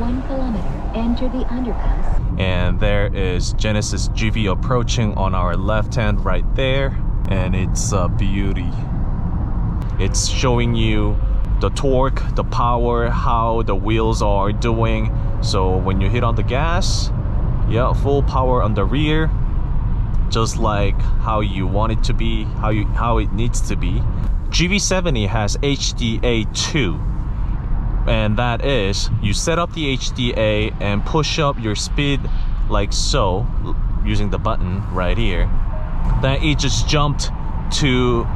1 kilometer, enter the underpass. And there is Genesis GV approaching on our left hand right there. And it's a beauty. It's showing you the torque, the power, how the wheels are doing. So when you hit on the gas, yeah, full power on the rear, just like how you want it to be, how it needs to be. GV70 has HDA2, and that is you set up the HDA and push up your speed like so using the button right here. Then it just jumped to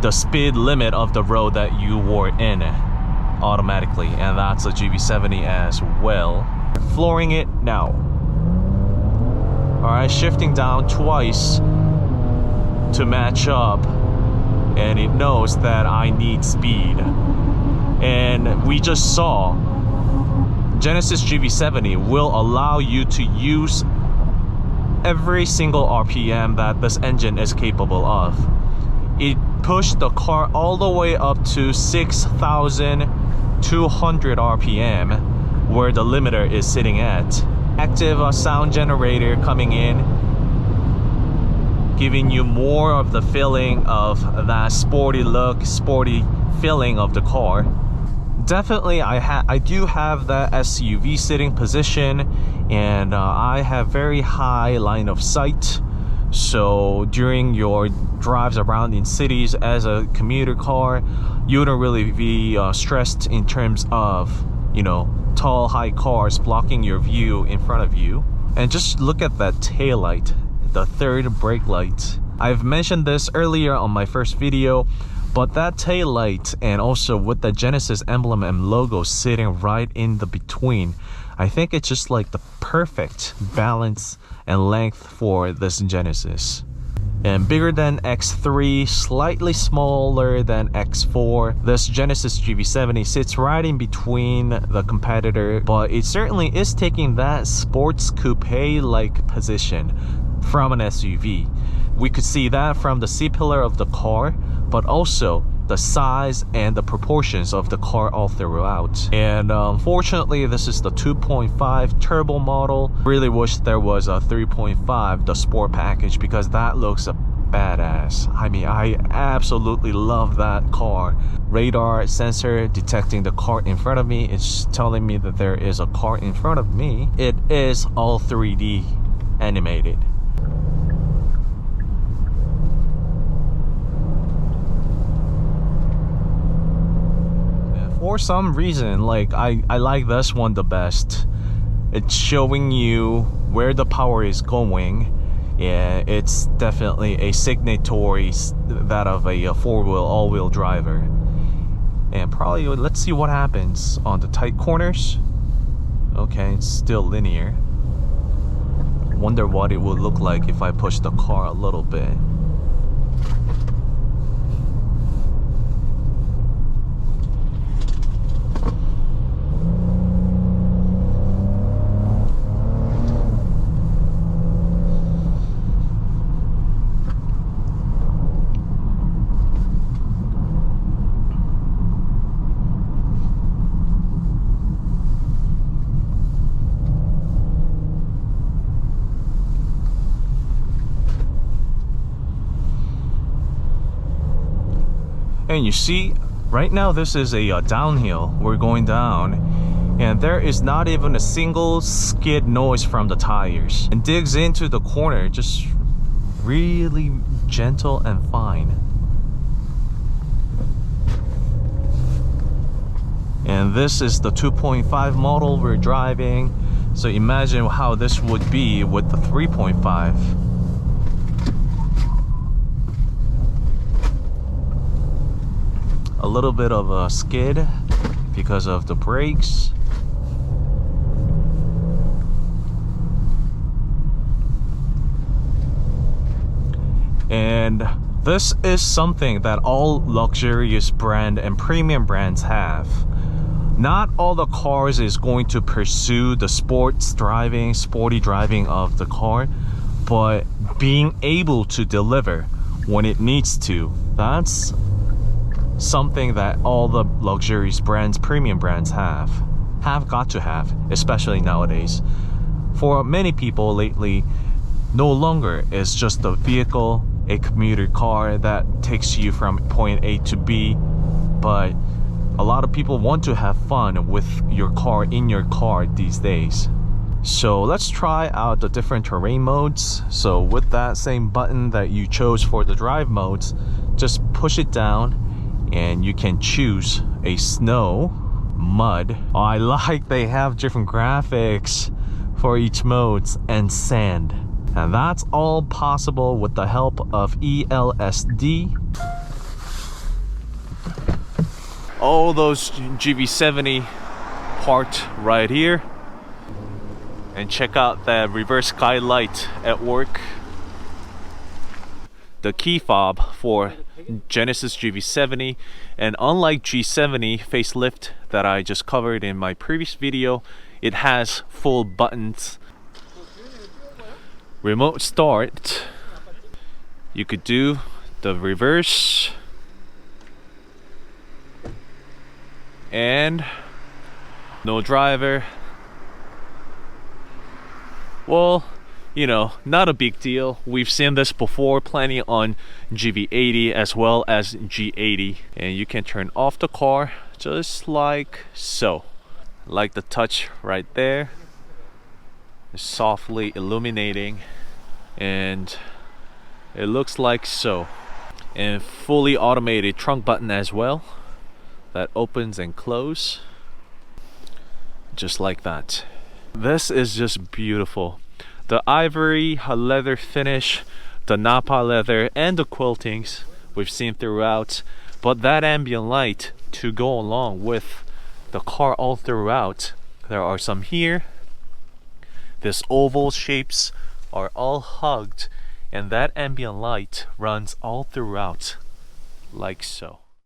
the speed limit of the road that you were in automatically, and that's a GV70 as well. Flooring it now. Alright, shifting down twice to match up, and it knows that I need speed. And we just saw Genesis GV70 will allow you to use every single RPM that this engine is capable of. It pushed the car all the way up to 6,200 RPM, where the limiter is sitting at. Active sound generator coming in, giving you more of the feeling of that sporty look, sporty feeling of the car. Definitely I do have that SUV sitting position, and I have very high line of sight. So during your drives around in cities as a commuter car, you don't really be stressed in terms of, you know, tall high cars blocking your view in front of you. And just look at that tail light, the third brake light. I've mentioned this earlier on my first video, but that tail light, and also with the Genesis emblem and logo sitting right in the between, I think it's just like the perfect balance and length for this Genesis. And bigger than X3, slightly smaller than X4, this Genesis GV70 sits right in between the competitor, but it certainly is taking that sports coupe-like position from an SUV. We could see that from the C-pillar of the car, but also the size and the proportions of the car all throughout. And unfortunately, this is the 2.5 turbo model. Really wish there was a 3.5, the sport package, because that looks a badass. I mean, I absolutely love that car. Radar sensor detecting the car in front of me. It's telling me that there is a car in front of me. It is all 3D animated. For some reason, like I like this one the best. It's showing you where the power is going. Yeah, it's definitely a signatory that of a four-wheel all-wheel driver. And probably let's see what happens on the tight corners. Okay, it's still linear. Wonder what it would look like if I push the car a little bit. And you see, right now this is a downhill. We're going down, and there is not even a single skid noise from the tires. And digs into the corner just really gentle and fine. And this is the 2.5 model we're driving. So imagine how this would be with the 3.5. A little bit of a skid because of the brakes. And this is something that all luxurious brand and premium brands have. Not all the cars is going to pursue the sporty driving of the car, but being able to deliver when it needs to, that's something that all the luxurious brands, premium brands have. have got to have, especially nowadays. For many people lately, no longer is just a vehicle, a commuter car that takes you from point A to B, but a lot of people want to have fun with your car in your car these days. So let's try out the different terrain modes. So with that same button that you chose for the drive modes, just push it down and you can choose a snow, mud. Oh, I like they have different graphics for each modes, and sand. And that's all possible with the help of ELSD. All those GV70 parked right here. And check out that reverse skylight at work. The key fob for Genesis GV70, and unlike G70 facelift that I just covered in my previous video, it has full buttons. Remote start. You could do the reverse and no driver. Well, you know, not a big deal. We've seen this before plenty on GV80 as well as G80. And you can turn off the car just like so. Like the touch right there. It's softly illuminating. And it looks like so. And fully automated trunk button as well. That opens and closes. Just like that. This is just beautiful. The ivory leather finish, the Napa leather, and the quiltings we've seen throughout, but that ambient light to go along with the car all throughout. There are some here. This oval shapes are all hugged, and that ambient light runs all throughout like so.